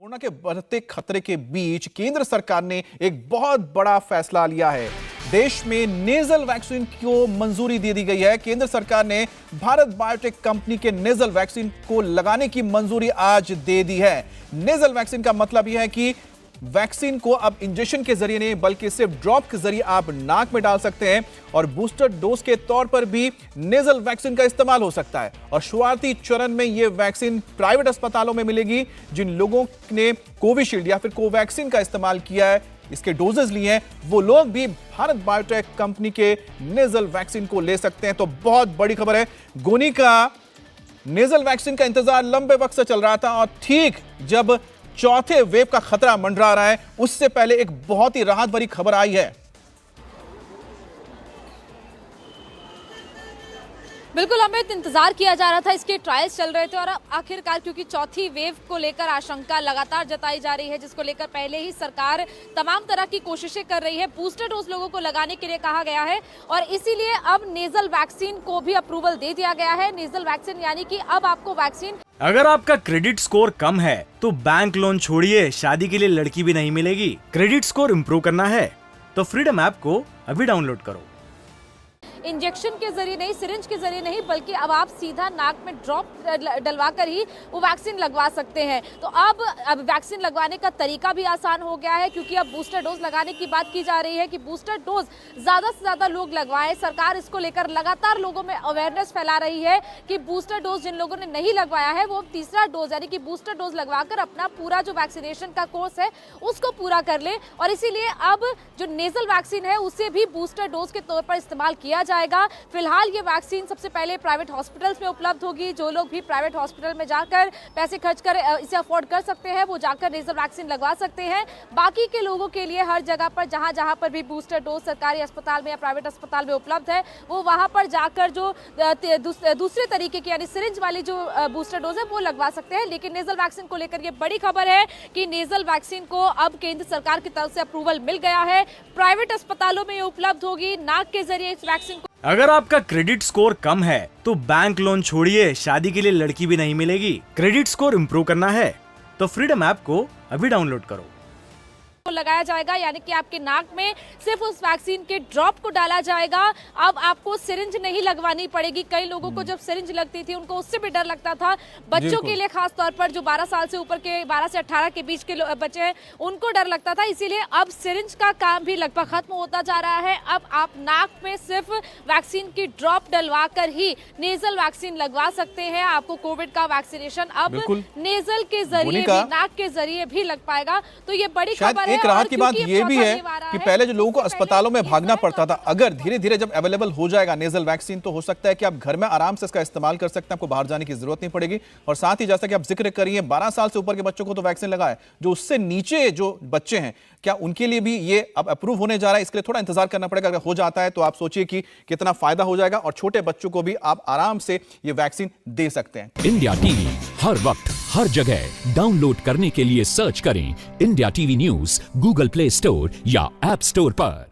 Corona के बढ़ते खतरे के बीच केंद्र सरकार ने एक बहुत बड़ा फैसला लिया है। देश में नेजल वैक्सीन को मंजूरी दे दी गई है। केंद्र सरकार ने भारत बायोटेक कंपनी के नेजल वैक्सीन को लगाने की मंजूरी आज दे दी है। नेजल वैक्सीन का मतलब यह है कि वैक्सीन को अब इंजेक्शन के जरिए नहीं बल्कि सिर्फ ड्रॉप के जरिए आप नाक में डाल सकते हैं और बूस्टर डोज के तौर पर भी नेजल वैक्सीन का इस्तेमाल हो सकता है। और शुरुआती चरण में यह वैक्सीन प्राइवेट अस्पतालों में मिलेगी। जिन लोगों ने कोविशील्ड या फिर कोवैक्सीन का इस्तेमाल किया है, इसके डोजेस लिए हैं, वो लोग भी भारत बायोटेक कंपनी के नेजल वैक्सीन को ले सकते हैं। तो बहुत बड़ी खबर है। गोनी का नेजल वैक्सीन का इंतजार लंबे वक्त से चल रहा था और ठीक जब चौथे वेव का खतरा मंडरा रहा है, उससे पहले एक बहुत ही राहत भरी खबर आई है। बिल्कुल अमित, इंतजार किया जा रहा था, इसके ट्रायल्स चल रहे थे और अब आखिरकार क्योंकि चौथी वेव को लेकर आशंका लगातार जताई जा रही है, जिसको लेकर पहले ही सरकार तमाम तरह की कोशिशें कर रही है। बूस्टर डोज लोगों को लगाने के लिए कहा गया है और इसीलिए अब नेजल वैक्सीन को भी अप्रूवल दे दिया गया है। नेजल वैक्सीन यानी कि अब आपको वैक्सीन, अगर आपका क्रेडिट स्कोर कम है तो बैंक लोन छोड़िए, शादी के लिए लड़की भी नहीं मिलेगी। क्रेडिट स्कोर इम्प्रूव करना है तो फ्रीडम ऐप को अभी डाउनलोड करो। इंजेक्शन के जरिए नहीं, सिरिंज के जरिए नहीं, बल्कि अब आप सीधा नाक में ड्रॉप डलवा कर ही वो वैक्सीन लगवा सकते हैं। तो अब वैक्सीन लगवाने का तरीका भी आसान हो गया है, क्योंकि अब बूस्टर डोज लगाने की बात की जा रही है कि बूस्टर डोज ज्यादा से ज्यादा लोग लगवाएं। सरकार इसको लेकर लगातार लोगों में अवेयरनेस फैला रही है कि बूस्टर डोज जिन लोगों ने नहीं लगवाया है वो तीसरा डोज यानी कि बूस्टर डोज लगवाकर अपना पूरा जो वैक्सीनेशन का कोर्स है उसको पूरा कर ले। और इसीलिए अब जो नेजल वैक्सीन है उसे भी बूस्टर डोज के तौर पर इस्तेमाल किया जाएगा। फिलहाल ये वैक्सीन सबसे पहले प्राइवेट हॉस्पिटल्स में उपलब्ध होगी। जो लोग भी प्राइवेट हॉस्पिटल में जाकर पैसे खर्च कर इसे अफोर्ड कर सकते हैं, वो जाकर नेजल वैक्सीन लगवा सकते हैं। बाकी के लोगों के लिए हर जगह पर जहां पर भी बूस्टर डोज सरकारी अस्पताल में या प्राइवेट अस्पताल में उपलब्ध है, वो वहां पर जाकर जो दूसरे तरीके की यानी सिरिंज वाली जो बूस्टर डोज है वो लगवा सकते हैं। लेकिन नेजल वैक्सीन को लेकर ये बड़ी खबर है कि नेजल वैक्सीन को अब केंद्र सरकार की तरफ से अप्रूवल मिल गया है। प्राइवेट अस्पतालों में ये उपलब्ध होगी। नाक के जरिए इस वैक्सीन को, अगर आपका क्रेडिट स्कोर कम है तो बैंक लोन छोड़िए, शादी के लिए लड़की भी नहीं मिलेगी। क्रेडिट स्कोर इम्प्रूव करना है तो फ्रीडम ऐप को अभी डाउनलोड करो। लगाया जाएगा यानी कि आपके नाक में सिर्फ उस वैक्सीन के ड्रॉप को डाला जाएगा। अब आपको सिरिंज नहीं लगवानी पड़ेगी। कई लोगों को जब सिरिंज लगती थी उनको उससे भी डर लगता था। बच्चों के लिए खास तौर पर जो 12 साल से ऊपर के 12 से 18 के बीच के बच्चे हैं उनको डर लगता था। इसीलिए अब सिरिंज का काम भी लगभग खत्म होता जा रहा है। अब आप नाक में सिर्फ वैक्सीन की ड्रॉप डलवा कर ही नेजल वैक्सीन लगवा सकते हैं। आपको कोविड का वैक्सीनेशन अब नेजल के जरिए भी, नाक के जरिए भी लग पाएगा। तो ये बड़ी खबर है। एक राहत की बात यह भी है कि पहले जो लोगों को अस्पतालों में भागना पड़ता था, अगर धीरे धीरे जब अवेलेबल हो जाएगा नेजल वैक्सीन, तो हो सकता है कि आप घर में आराम से इसका इस्तेमाल कर सकते हैं। आपको बाहर जाने की जरूरत नहीं पड़ेगी। और साथ ही जैसा कि आप जिक्र करिए, 12 साल से ऊपर के बच्चों को तो वैक्सीन लगा है, जो उससे नीचे जो बच्चे हैं, क्या उनके लिए भी ये अब अप्रूव होने जा रहा है? इसके लिए थोड़ा इंतजार करना पड़ेगा। अगर हो जाता है तो आप सोचिए कि कितना फायदा हो जाएगा और छोटे बच्चों को भी आप आराम से ये वैक्सीन दे सकते हैं। इंडिया टीवी हर वक्त हर जगह डाउनलोड करने के लिए सर्च करें India TV news Google play store या ऐप स्टोर पर।